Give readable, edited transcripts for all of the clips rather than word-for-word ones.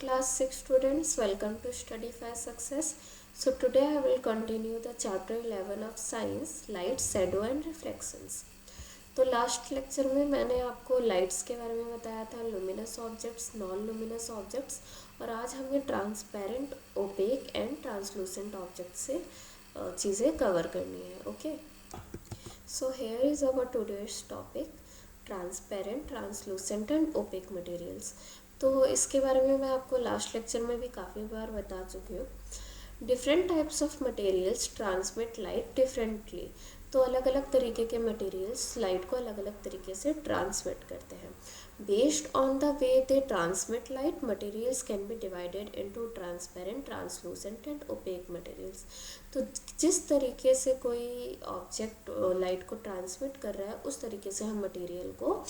class 6 students, welcome to Study for Success. So today I will continue the chapter 11 of science, light, shadow and reflections. तो last lecture में मैंने आपको lights के बारे में बताया था, luminous objects, non luminous objects, और आज हमें transparent, opaque and translucent object से चीज़ें कवर करनी है. Okay, so here is our today's topic, transparent, translucent and opaque materials. तो इसके बारे में मैं आपको लास्ट लेक्चर में भी काफ़ी बार बता चुकी हूँ. Different types of materials transmit light differently. तो अलग अलग तरीके के मटेरियल्स लाइट को अलग अलग तरीके से ट्रांसमिट करते हैं. Based on the way they transmit light, materials can be divided into transparent, translucent and opaque materials. तो जिस तरीके से कोई ऑब्जेक्ट लाइट को ट्रांसमिट कर रहा है, उस तरीके से हम मटेरियल को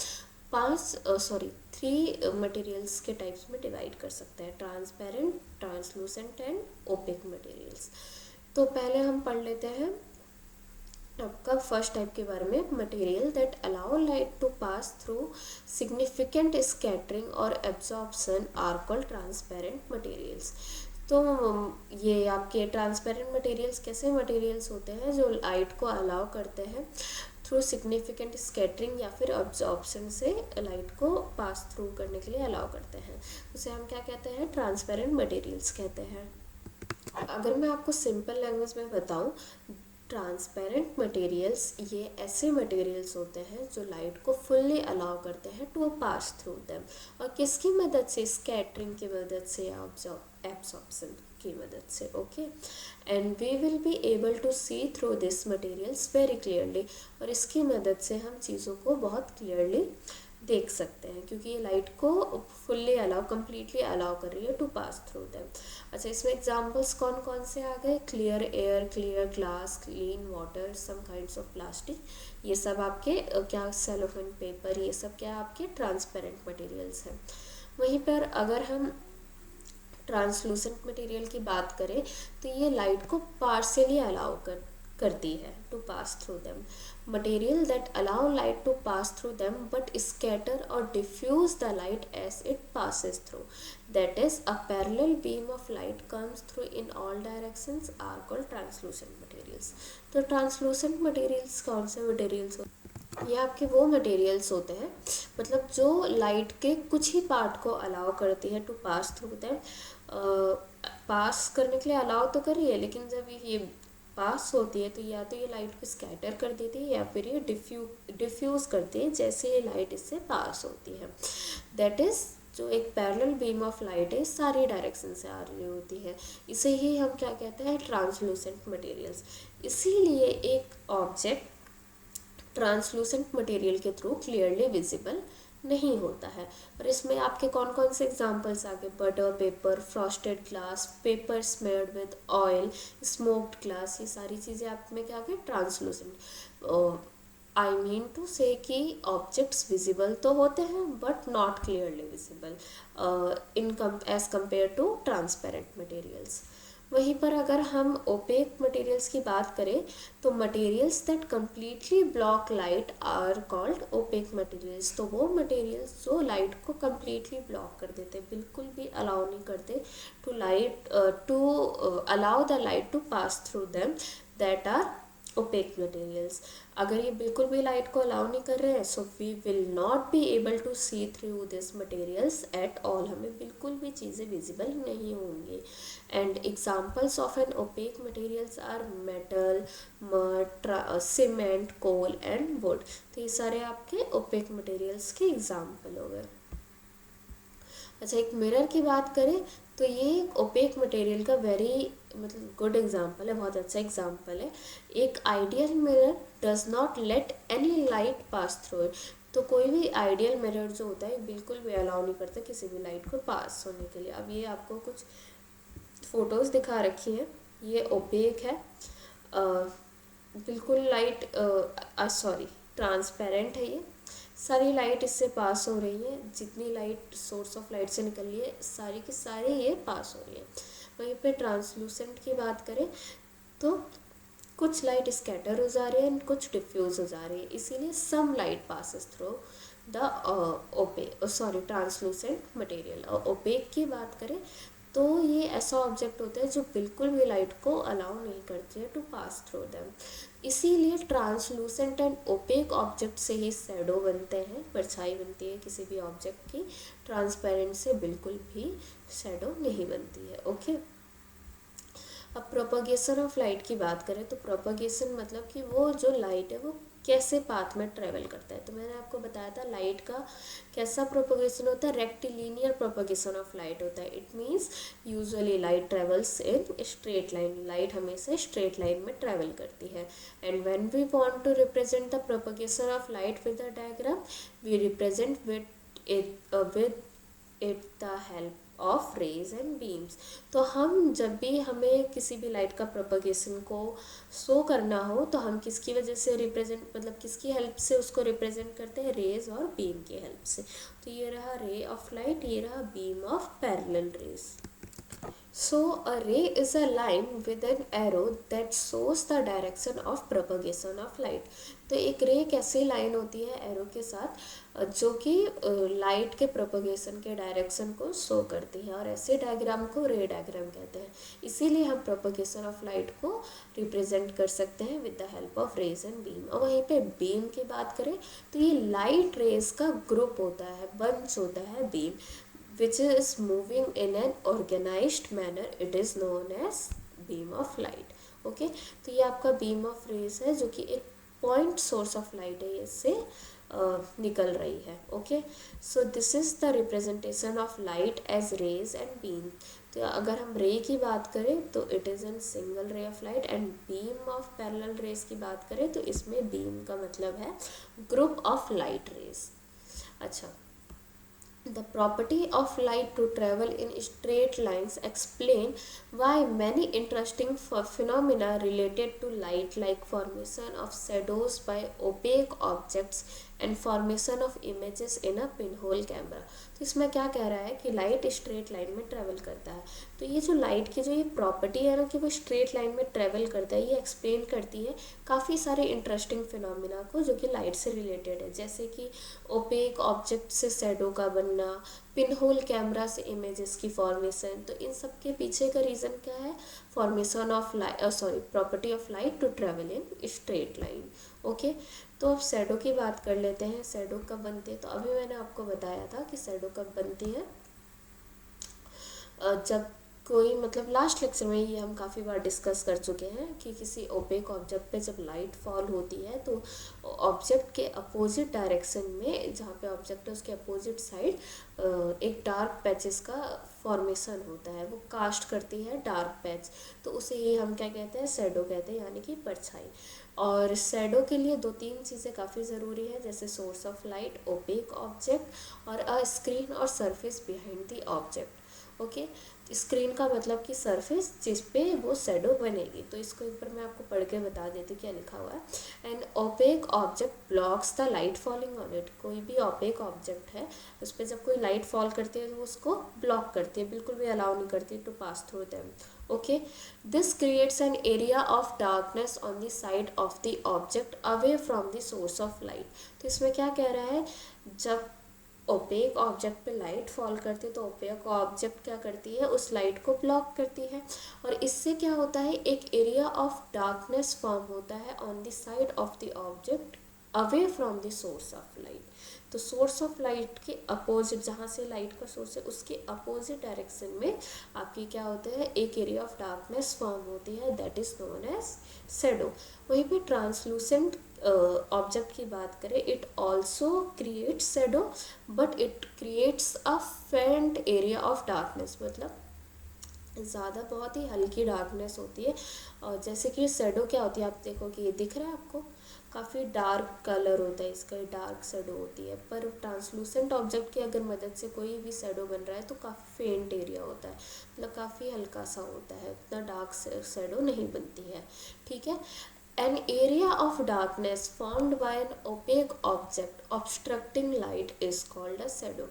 थ्री मटेरियल्स के टाइप्स में डिवाइड कर सकते हैं: transparent, translucent and opaque materials. तो पहले हम पढ़ लेते हैं आपका फर्स्ट टाइप के बारे में. Material that allow light to pass through significant scattering और absorption are called transparent materials. तो ये आपके ट्रांसपेरेंट मटेरियल्स कैसे मटेरियल्स होते हैं जो लाइट को अलाउ करते हैं थ्रू सिग्निफिकेंट स्कैटरिंग या फिर अब्जॉर्प्शन से लाइट को पास थ्रू करने के लिए अलाउ करते हैं. उसे हम क्या कहते हैं? ट्रांसपेरेंट मटेरियल्स कहते हैं. अगर मैं आपको सिंपल लैंग्वेज में बताऊं, ट्रांसपेरेंट मटेरियल्स ये ऐसे मटेरियल्स होते हैं जो लाइट को फुल्ली अलाउ करते हैं टू पास थ्रू देम. और किसकी मदद से? स्कैटरिंग की मदद से या एब्जॉर्प्शन की मदद से. Okay, and we will be able to see through this materials very clearly. और इसकी मदद से हम चीज़ों को बहुत क्लियरली देख सकते हैं, क्योंकि ये लाइट को फुल्ली अलाउ, कम्प्लीटली अलाउ कर रही है टू पास थ्रू देम. अच्छा, इसमें एग्जांपल्स कौन कौन से आ गए? Clear air, clear glass, clean water, some kinds of plastic. ये सब आपके क्या, सेलोफेन पेपर, ये सब क्या आपके ट्रांसपेरेंट मटेरियल्स हैं. वहीं पर अगर हम ट्रांसलूसेंट मटेरियल की बात करें तो ये लाइट को पार्शियली अलाउ करती है to pass through them. Material that allow light to pass through them but scatter और diffuse the light as it passes through, that is a parallel beam of light comes through in all directions, are called translucent materials. तो translucent materials कौन से materials होते हैं? ये आपके वो materials होते हैं, मतलब जो लाइट के कुछ ही पार्ट को अलाउ करती है टू पास थ्रू देम. पास करने के लिए अलाउ तो कर रही है, लेकिन जब ये पास होती है तो या तो ये लाइट को स्कैटर कर देती है या फिर ये डिफ्यूज़ करती है जैसे ये लाइट इससे पास होती है. दैट इज़ जो एक पैरेलल बीम ऑफ लाइट है, सारी डायरेक्शन से आ रही होती है. इसे ही हम क्या कहते हैं? Translucent materials. इसीलिए एक ऑब्जेक्ट ट्रांसलूसेंट मटेरियल के थ्रू क्लियरली विजिबल नहीं होता है. और इसमें आपके कौन कौन से एग्जांपल्स आ गए? Butter paper, frosted glass, paper smeared with oil, smoked glass. ये सारी चीज़ें आप में क्या गए? ट्रांसलूसेंट. आई मीन टू से कि ऑब्जेक्ट्स विजिबल तो होते हैं but not clearly visible in as compared to transparent materials. वहीं पर अगर हम ओपेक मटेरियल्स की बात करें तो materials that completely block light are called opaque materials. तो वो मटेरियल्स जो लाइट को कम्प्लीटली ब्लॉक कर देते, बिल्कुल भी अलाउ नहीं करते to allow the light to pass through them, that are opaque materials. अगर ये बिल्कुल भी लाइट को अलाउ नहीं कर रहे हैं, so we will not be able to see through this materials at all. हमें बिल्कुल भी चीज़ें विजिबल नहीं होंगी. And examples of an opaque materials are metal, mud, cement, coal and wood. तो ये सारे आपके ओपेक मटेरियल्स के एग्जाम्पल हो गए. अच्छा, एक मिरर की बात करें तो ये ओपेक मटेरियल का वेरी गुड एग्जाम्पल है, बहुत अच्छा एग्जाम्पल है. एक ideal mirror does not let any light pass through it. तो कोई भी आइडियल मिरर जो होता है बिल्कुल भी अलाउ नहीं करता किसी भी लाइट को पास होने के लिए. अब ये आपको कुछ फ़ोटोज़ दिखा रखी हैं. ये ओपेक है, बिल्कुल लाइट ट्रांसपेरेंट है. ये सारी लाइट इससे पास हो रही है, जितनी लाइट सोर्स ऑफ लाइट से निकल रही है सारी की सारी ये पास हो रही है. वहीं पे ट्रांसलूसेंट की बात करें तो कुछ लाइट स्कैटर हो जा रही है एंड कुछ डिफ्यूज़ हो जा रही है, इसीलिए some light passes through the translucent material. Opaque की बात करें तो ये ऐसा ऑब्जेक्ट होता है जो बिल्कुल भी लाइट को अलाउ नहीं करते हैं टू पास थ्रू देम। इसीलिए ट्रांसलूसेंट एंड ओपेक ऑब्जेक्ट से ही शैडो बनते हैं, परछाई बनती है किसी भी ऑब्जेक्ट की। ट्रांसपेरेंट से बिल्कुल भी शैडो नहीं बनती है। ओके, अब प्रोपगेशन ऑफ लाइट की बात करें तो प्रोपगेशन मतलब कि वो जो लाइट है वो कैसे पाथ में ट्रेवल करता है। तो मैंने आपको बताया था लाइट का कैसा प्रोपगेशन होता है, रेक्टिलिनियर प्रोपगेशन ऑफ लाइट होता है। It means usually light travels in straight line, light हमेशा स्ट्रेट लाइन में ट्रेवल करती है। And when we want to represent the propagation of light with a diagram, we represent with it the help of rays and beams. तो हम जब भी हमें किसी भी लाइट का प्रोपगेशन को शो करना हो तो हम किसकी वजह से रिप्रेजेंट, मतलब किसकी हेल्प से उसको रिप्रेजेंट करते हैं, रेज और बीम की हेल्प से। तो ये रहा रे ऑफ लाइट, ये रहा beam of parallel raise. So a ray is a line with an arrow that shows the direction of propagation of light। तो एक रे एक ऐसी लाइन होती है एरो के साथ जो कि लाइट के प्रोपगेशन के डायरेक्शन को शो करती है, और ऐसे डायग्राम को रे डायग्राम कहते हैं। इसीलिए हम प्रोपगेशन ऑफ लाइट को रिप्रेजेंट कर सकते हैं with the help of rays and beam. और वहीं पे बीम की बात करें तो ये लाइट रेज का ग्रुप होता है, बंच होता है beam, which is moving in an organized manner, it is known as beam of light। Okay, तो ये आपका बीम ऑफ रेज है जो कि एक पॉइंट सोर्स ऑफ लाइट है, इससे निकल रही है। Okay, so this is the representation of light as rays and beam. तो अगर हम रे की बात करें तो it is an single ray of light, and beam of parallel rays की बात करें तो इसमें बीम का मतलब है ग्रुप ऑफ लाइट रेज। अच्छा, the property of light to travel in straight lines explain why many interesting phenomena related to light, like formation of shadows by opaque objects and formation of images in a pinhole camera। तो इसमें क्या कह रहा है कि light straight line में travel करता है। तो ये जो लाइट की जो ये प्रॉपर्टी है ना कि वो स्ट्रेट लाइन में ट्रेवल करता है, ये एक्सप्लेन करती है काफ़ी सारे इंटरेस्टिंग फिनोमिना को जो कि लाइट से रिलेटेड है, जैसे कि ओपेक ऑब्जेक्ट से शैडो का बनना, पिन होल कैमरा से इमेजेस की फॉर्मेशन। तो इन सब के पीछे का रीज़न क्या है, formation of property of light to travel in straight line. Okay, तो अब शैडो की बात कर लेते हैं। शैडो कब बनती है, तो अभी मैंने आपको बताया था कि शैडो कब बनती है, जब कोई, मतलब लास्ट लेक्चर में ये हम काफ़ी बार डिस्कस कर चुके हैं कि किसी ओपेक ऑब्जेक्ट पे जब लाइट फॉल होती है तो ऑब्जेक्ट के अपोजिट डायरेक्शन में, जहाँ पे ऑब्जेक्ट है उसके अपोजिट साइड एक डार्क पैचेस का फॉर्मेशन होता है, वो कास्ट करती है डार्क पैच। तो उसे ही हम क्या कहते हैं, शैडो कहते हैं, यानी कि परछाई। और शैडो के लिए दो तीन चीज़ें काफ़ी ज़रूरी है, जैसे source of light, opaque object और अ स्क्रीन और surface behind the object. Okay, screen का मतलब कि सरफेस जिस पे वो शैडो बनेगी। तो इसको एक बार मैं आपको पढ़ के बता देती हूँ क्या लिखा हुआ है। And opaque object blocks the light falling on it. कोई भी ओपेक ऑब्जेक्ट है उस पर जब कोई लाइट फॉल करती है तो उसको ब्लॉक करती है, बिल्कुल भी अलाउ नहीं करती to pass through them. Okay, this creates an area of darkness on the side of the object away from the source of light. तो इसमें क्या कह रहा है, जब ओपेक ऑब्जेक्ट पे लाइट फॉल करती है तो ओपेक ऑब्जेक्ट क्या करती है, उस लाइट को ब्लॉक करती है, और इससे क्या होता है, एक एरिया ऑफ डार्कनेस फॉर्म होता है on the side of the object away from the source of light. तो सोर्स ऑफ लाइट के अपोजिट, जहाँ से लाइट का सोर्स है उसके अपोजिट डायरेक्शन में आपकी क्या होता है, एक एरिया ऑफ डार्कनेस फॉर्म होती है, that is known as shadow. वहीं पे ट्रांसलूसेंट ऑब्जेक्ट की बात करें, it also creates shadow but it creates a faint area of darkness, मतलब ज़्यादा बहुत ही हल्की डार्कनेस होती है। और जैसे कि शैडो क्या होती है, आप देखो कि ये दिख रहा है आपको, काफ़ी डार्क कलर होता है इसका, डार्क शैडो होती है। पर ट्रांसलूसेंट ऑब्जेक्ट की अगर मदद से कोई भी शैडो बन रहा है तो काफ़ी फेंट एरिया होता है, मतलब काफ़ी हल्का सा होता है, उतना डार्क शैडो नहीं बनती है। ठीक है, an area of darkness formed by an opaque object obstructing light is called a shadow।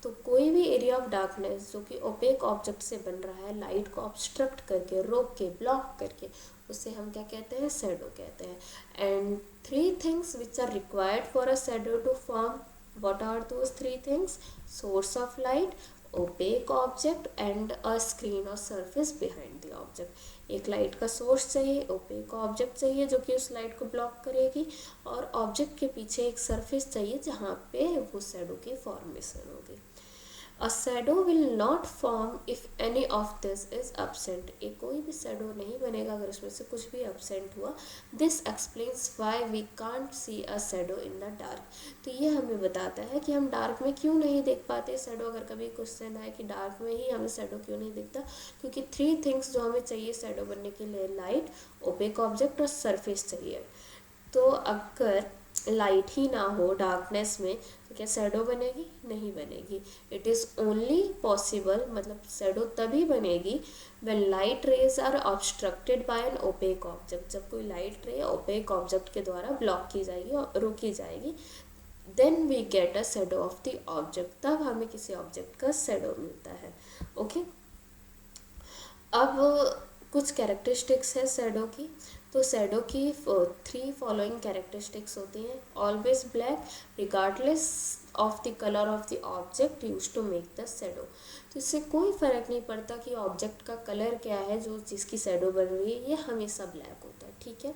तो कोई भी एरिया ऑफ डार्कनेस जो कि ओपेक ऑब्जेक्ट से बन रहा है, लाइट को ऑब्स्ट्रक्ट करके, रोक के, ब्लॉक करके, उसे हम क्या कहते हैं, शैडो कहते हैं। And three things which are required for a shadow to form What are those three things? Source of light, opaque object and a screen और सरफेस बिहाइंड द ऑब्जेक्ट। एक लाइट का सोर्स चाहिए, opaque object चाहिए जो कि उस light को block करेगी, और ऑब्जेक्ट के पीछे एक सरफेस चाहिए जहाँ पे वो शैडो की फॉर्मेशन होगी। A shadow will not form if any of this is absent। एक कोई भी शैडो नहीं बनेगा अगर उसमें से कुछ भी absent हुआ। This explains why we can't see a shadow in the dark. तो ये हमें बताता है कि हम डार्क में क्यों नहीं देख पाते शैडो। अगर कभी क्वेश्चन आए कि डार्क में ही हमें शैडो क्यों नहीं दिखता, क्योंकि थ्री थिंग्स जो हमें चाहिए शैडो बनने के लिए, लाइट, ओपेक ऑब्जेक्ट और सरफेस चाहिए। तो अगर लाइट ही ना हो डार्कनेस में तो क्या शैडो बनेगी? नहीं बनेगी। इट इज़ ओनली पॉसिबल, मतलब शैडो तभी बनेगी when light rays are obstructed by an opaque object. जब कोई लाइट रे ओपेक ऑब्जेक्ट के द्वारा ब्लॉक की जाएगी और रोकी जाएगी, then we get a shadow of the object. तब हमें किसी ऑब्जेक्ट का शैडो मिलता है। ओके, अब कुछ कैरेक्टरिस्टिक्स है शैडो की। तो शैडो की थ्री फॉलोइंग कैरेक्टरिस्टिक्स होती हैं। Always black regardless of the colour of the object use to make the shadow. तो इससे कोई फ़र्क नहीं पड़ता कि ऑब्जेक्ट का कलर क्या है, जो जिसकी शैडो बन रही है, ये हमेशा ब्लैक होता है। ठीक है।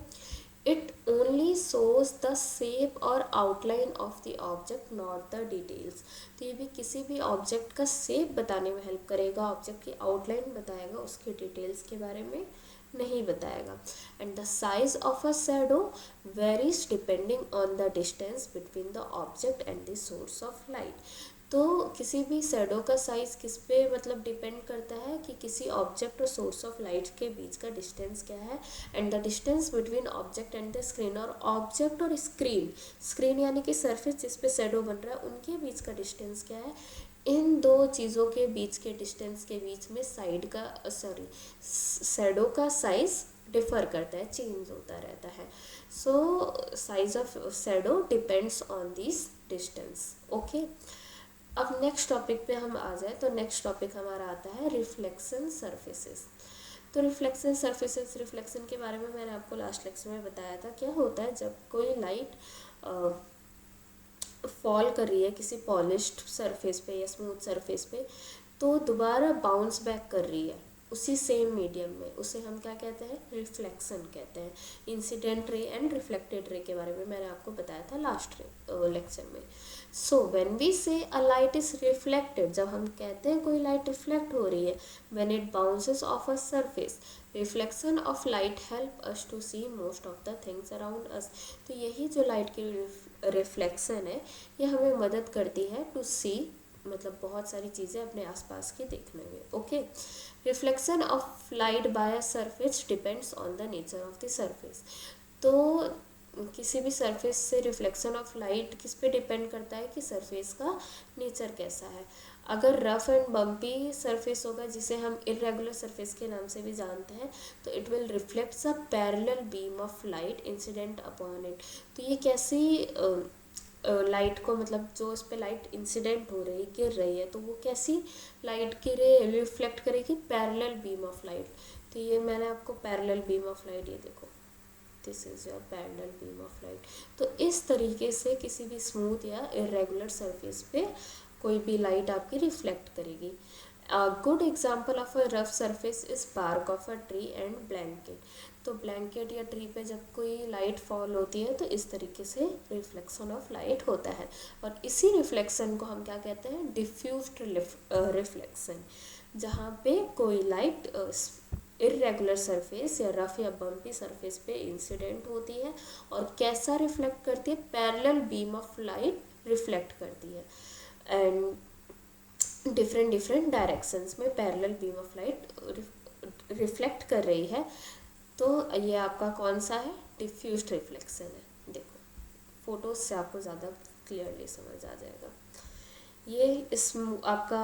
It only shows the shape और outline of the object, not the details. तो ये भी किसी भी ऑब्जेक्ट का शेप बताने में हेल्प करेगा, ऑब्जेक्ट की आउटलाइन बताएगा, उसके डिटेल्स के बारे में नहीं बताएगा। And the size of a shadow varies depending on the distance between the object and the source of light. तो किसी भी शैडो का साइज़ किस पे मतलब डिपेंड करता है कि किसी ऑब्जेक्ट और सोर्स ऑफ लाइट के बीच का डिस्टेंस क्या है, and the distance between object and the screen. और ऑब्जेक्ट और स्क्रीन, स्क्रीन यानी कि सरफेस जिस पे शैडो बन रहा है, उनके बीच का डिस्टेंस क्या है। इन दो चीज़ों के बीच के डिस्टेंस के बीच में साइड का शैडो का साइज डिफर करता है, चेंज होता रहता है। So size of shadow depends on this distance. Okay, अब नेक्स्ट टॉपिक पे हम आ जाए तो नेक्स्ट टॉपिक हमारा आता है रिफ्लेक्शन सरफेसेस। तो रिफ्लेक्शन सरफेसेस, रिफ्लेक्शन के बारे में मैंने आपको लास्ट लेक्चर में बताया था। क्या होता है जब कोई लाइट फॉल कर रही है किसी पॉलिश्ड सरफेस पे या स्मूथ सरफेस पे, तो दोबारा बाउंस बैक कर रही है उसी सेम मीडियम में, उसे हम क्या कहते हैं? रिफ्लेक्शन कहते हैं। Incident ray and reflected ray के बारे में मैंने आपको बताया था लास्ट लेक्चर में। सो व्हेन वी से अ लाइट इज रिफ्लेक्टेड, जब हम कहते हैं कोई लाइट रिफ्लेक्ट हो रही है, when it bounces off a surface, reflection of light help us to see most of the things around us. तो यही जो लाइट की रिफ्लेक्शन है, ये हमें मदद करती है टू सी, मतलब बहुत सारी चीज़ें अपने आसपास की देखने में। Okay, reflection of light by a surface depends on the nature of the surface. तो किसी भी सरफेस से रिफ्लेक्शन ऑफ लाइट किस पे डिपेंड करता है कि सरफेस का नेचर कैसा है। अगर रफ एंड बम्पी सरफेस होगा, जिसे हम इरेगुलर सरफेस के नाम से भी जानते हैं, तो it will reflect a parallel beam of light incident upon it. तो ये कैसी लाइट को, मतलब जो उस पर लाइट इंसिडेंट हो रही, गिर रही है, तो वो कैसी लाइट की रे रिफ्लेक्ट करेगी? Parallel beam of light. तो ये मैंने आपको पैरेलल बीम ऑफ लाइट, ये देखो, this is your parallel beam of light. तो इस तरीके से किसी भी स्मूथ या इरेगुलर सरफेस पे कोई भी लाइट आपकी रिफ्लेक्ट करेगी। A good example of a rough surface is bark of a tree and blanket. तो ब्लैंकेट या ट्री पे जब कोई लाइट फॉल होती है तो इस तरीके से रिफ्लेक्शन ऑफ लाइट होता है, और इसी रिफ्लेक्शन को हम क्या कहते हैं? Diffused reflection. जहाँ पे कोई लाइट इरेगुलर सरफेस या रफ या बम्पी सरफेस पे इंसिडेंट होती है और कैसा रिफ्लेक्ट करती है? Parallel beam of light reflect करती है, एंड डिफरेंट डायरेक्शंस में parallel beam of light reflect कर रही है। तो ये आपका कौन सा है? डिफ्यूज्ड रिफ्लेक्शन है। देखो फोटोज से आपको ज़्यादा क्लियरली समझ आ जाएगा। ये इस आपका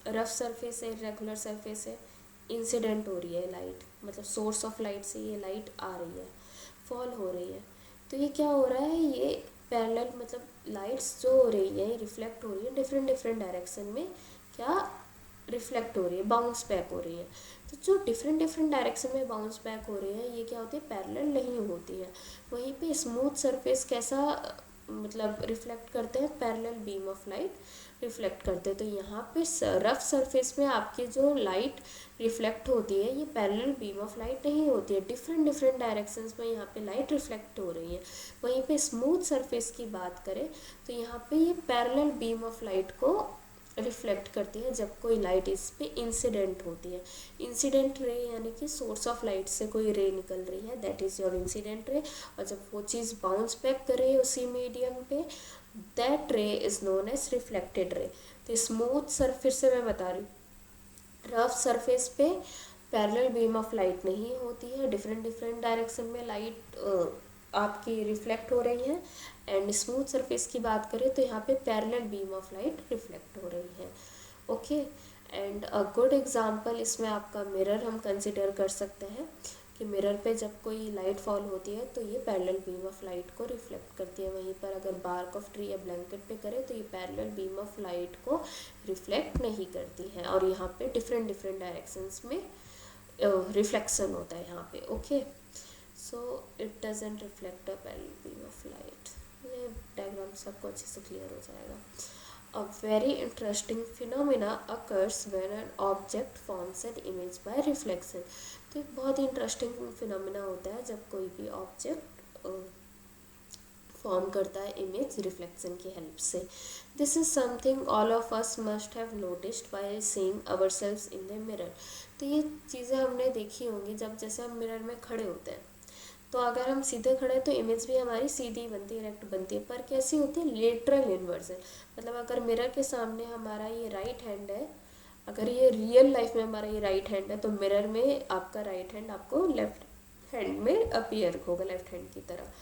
रफ सरफेस है, इरेगुलर सरफेस है, इंसिडेंट हो रही है लाइट, मतलब सोर्स ऑफ लाइट से ये लाइट आ रही है, फॉल हो रही है। तो ये क्या हो रहा है? ये पैरेलल, मतलब लाइट्स जो हो रही है, रिफ्लेक्ट हो रही है डिफरेंट डायरेक्शन में, क्या रिफ्लेक्ट हो रही है, बाउंस बैक हो रही है। तो जो डिफरेंट डायरेक्शन में बाउंस बैक हो रही है, ये क्या होती है? पैरेलल नहीं होती है। वहीं पे स्मूथ सरफेस कैसा मतलब रिफ्लेक्ट करते हैं, parallel beam of light reflect करते हैं। तो यहाँ पे रफ सरफेस में आपकी जो लाइट रिफ्लेक्ट होती है ये पैरेलल बीम ऑफ लाइट नहीं होती है, डिफरेंट डिफरेंट डायरेक्शंस में यहाँ पे लाइट रिफ्लेक्ट हो रही है। वहीं पे स्मूथ सरफेस की बात करें तो यहाँ पे ये पैरेलल बीम ऑफ लाइट को रिफ्लेक्ट करती है जब कोई लाइट इस पे इंसिडेंट होती है। इंसिडेंट रे यानी कि सोर्स ऑफ लाइट से कोई रे निकल रही है, that is your incident ray. और जब वो चीज़ बाउंस बैक करे उसी मीडियम पे, दैट रे is known as reflected ray. तो स्मूथ सरफेस से मैं बता रही हूँ, रफ सरफेस पे पैरेलल बीम ऑफ लाइट नहीं होती है, डिफरेंट डिफरेंट डायरेक्शन में लाइट आपकी रिफ्लेक्ट हो रही है। एंड स्मूथ सरफेस की बात करें तो यहाँ पे parallel beam of light reflect हो रही है। Okay, and a good example इसमें आपका मिरर हम कंसिडर कर सकते हैं कि मिरर पे जब कोई लाइट फॉल होती है तो ये पैरेलल बीम ऑफ लाइट को रिफ्लेक्ट करती है। वहीं पर अगर बार्क ऑफ ट्री या ब्लैंकेट पे करें तो ये पैरेलल बीम ऑफ लाइट को रिफ्लेक्ट नहीं करती है, और यहाँ पे डिफरेंट डिफरेंट डायरेक्शंस में रिफ्लेक्शन होता है यहाँ पे। Okay, so it doesn't reflect a parallel beam of light. ये डायग्राम सबको अच्छे से क्लियर हो जाएगा। A very interesting phenomena occurs when an object forms an image by reflection। तो एक बहुत ही इंटरेस्टिंग फिनोमिना होता है जब कोई भी ऑब्जेक्ट फॉर्म करता है इमेज रिफ्लेक्शन की हेल्प से। This is something all of us must have noticed by seeing ourselves in the mirror. तो ये चीज़ें हमने देखी होंगी जब जैसे हम मिरर में खड़े होते हैं, तो अगर हम सीधे खड़े हैं तो इमेज भी हमारी सीधी बनती है, डायरेक्ट बनती है, पर कैसी होती है, लेटरल इन्वर्जन। मतलब अगर मिरर के सामने हमारा ये राइट हैंड है, अगर ये रियल लाइफ में हमारा ये राइट हैंड है तो मिरर में आपका राइट हैंड आपको लेफ्ट हैंड में अपीयर होगा, लेफ्ट हैंड की तरह।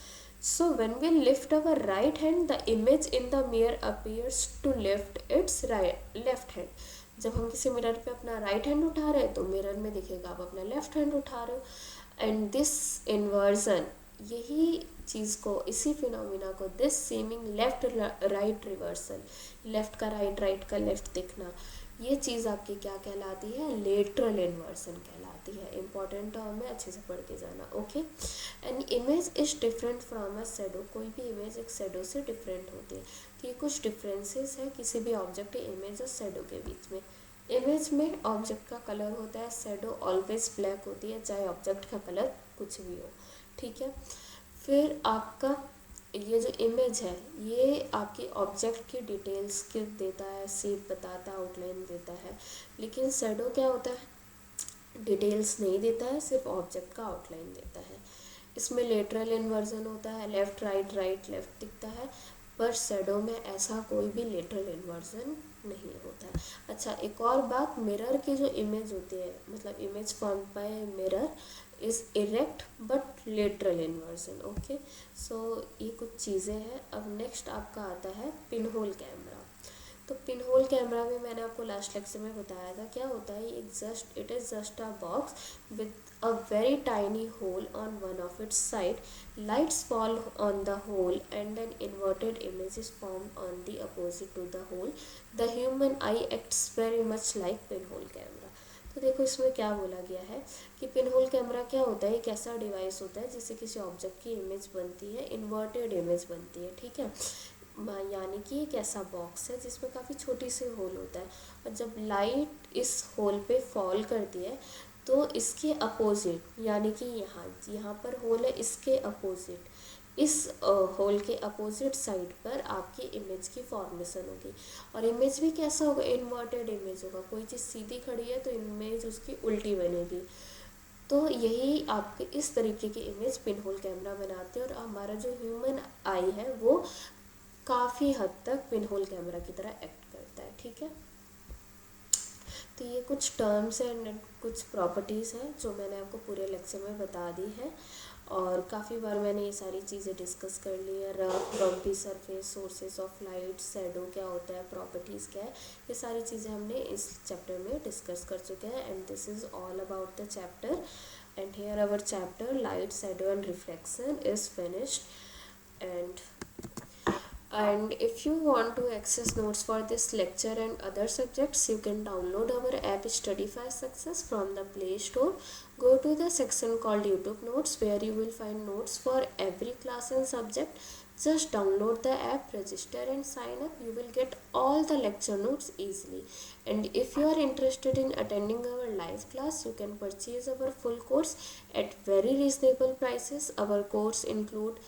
So when we lift our right hand the image in the mirror appears to lift its left hand. जब हम किसी मिरर पे अपना राइट हैंड उठा रहे हैं तो मिरर में दिखेगा आप अपना लेफ्ट हैंड उठा रहे हो। एंड दिस इन्वर्जन, यही चीज़ को, इसी फिनोमिना को, this seeming left right reversal, left का राइट, राइट का लेफ्ट दिखना, ये चीज़ आपकी क्या कहलाती है, लेटरल इन्वर्जन कहलाती है। इंपॉर्टेंट टर्म है, अच्छे से पढ़ के जाना। Okay, an image is different from a shadow. कोई भी इमेज एक शेडो से डिफरेंट होती है। तो ये कुछ डिफरेंसेस है किसी भी ऑब्जेक्ट इमेज और शेडो के बीच में। इमेज में ऑब्जेक्ट का कलर होता है, शेडो ऑलवेज ब्लैक होती है, चाहे ऑब्जेक्ट का कलर कुछ भी हो। ठीक है, फिर आपका ये जो इमेज है ये आपकी ऑब्जेक्ट की डिटेल्स के देता है, शेप बताता है, आउटलाइन देता है। लेकिन शेडो क्या होता है, डिटेल्स नहीं देता है, सिर्फ ऑब्जेक्ट का आउटलाइन देता है। इसमें लेटरल इन्वर्जन होता है, लेफ़्ट राइट, राइट लेफ़्ट दिखता है, पर शेडो में ऐसा कोई भी लेटरल इन्वर्जन नहीं होता है। अच्छा, एक और बात, मिरर की जो इमेज होती है, मतलब image form by mirror is erect but lateral inversion. Okay, so ये कुछ चीज़ें हैं। अब नेक्स्ट आपका आता है पिन होल कैमरा। तो पिन होल कैमरा में मैंने आपको लास्ट लेक्चर में बताया था क्या होता है। It is just a box with a very tiny hole on one of its side. Lights fall on the hole and an inverted image is formed on the opposite to the hole. The human eye acts very much like pinhole camera. तो देखो इसमें क्या बोला गया है कि pinhole camera क्या होता है, एक ऐसा डिवाइस होता है जिससे किसी ऑब्जेक्ट की इमेज बनती है, इन्वर्टेड इमेज बनती है। ठीक है, यानी कि एक ऐसा बॉक्स है जिसमें काफ़ी छोटी सी होल होता है, और जब लाइट इस होल पे फॉल करती है तो इसके अपोजिट, यानी कि यहाँ पर होल है, इसके अपोजिट, इस होल के अपोजिट साइड पर आपकी इमेज की फॉर्मेशन होगी। और इमेज भी कैसा होगा, इन्वर्टेड इमेज होगा। कोई चीज़ सीधी खड़ी है तो इमेज उसकी उल्टी बनेगी। तो यही आपके इस तरीके की इमेज पिन होल कैमरा बनाते हैं, और हमारा जो ह्यूमन आई है वो काफ़ी हद तक पिन होल कैमरा की तरह एक्ट करता है। ठीक है, तो ये कुछ टर्म्स एंड कुछ प्रॉपर्टीज़ हैं जो मैंने आपको पूरे लेक्चर में बता दी है, और काफ़ी बार मैंने ये सारी चीज़ें डिस्कस कर ली है। Rough, bumpy surface, sources of light, shadow क्या होता है, प्रॉपर्टीज़ क्या है, ये सारी चीज़ें हमने इस चैप्टर में डिस्कस कर चुके हैं। And this is all about the chapter, and here our chapter light, shadow and reflection is finished. And if you want to access notes for this lecture and other subjects, you can download our app Studify Success from the Play Store. Go to the section called YouTube Notes, where you will find notes for every class and subject. Just download the app, register and sign up. You will get all the lecture notes easily. And if you are interested in attending our live class, you can purchase our full course at very reasonable prices. Our course include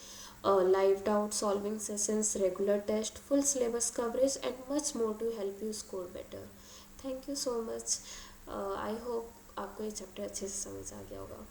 live doubt solving sessions, regular test, full syllabus coverage and much more to help you score better. Thank you so much. I hope आपको ये chapter अच्छे से समझ आ गया होगा.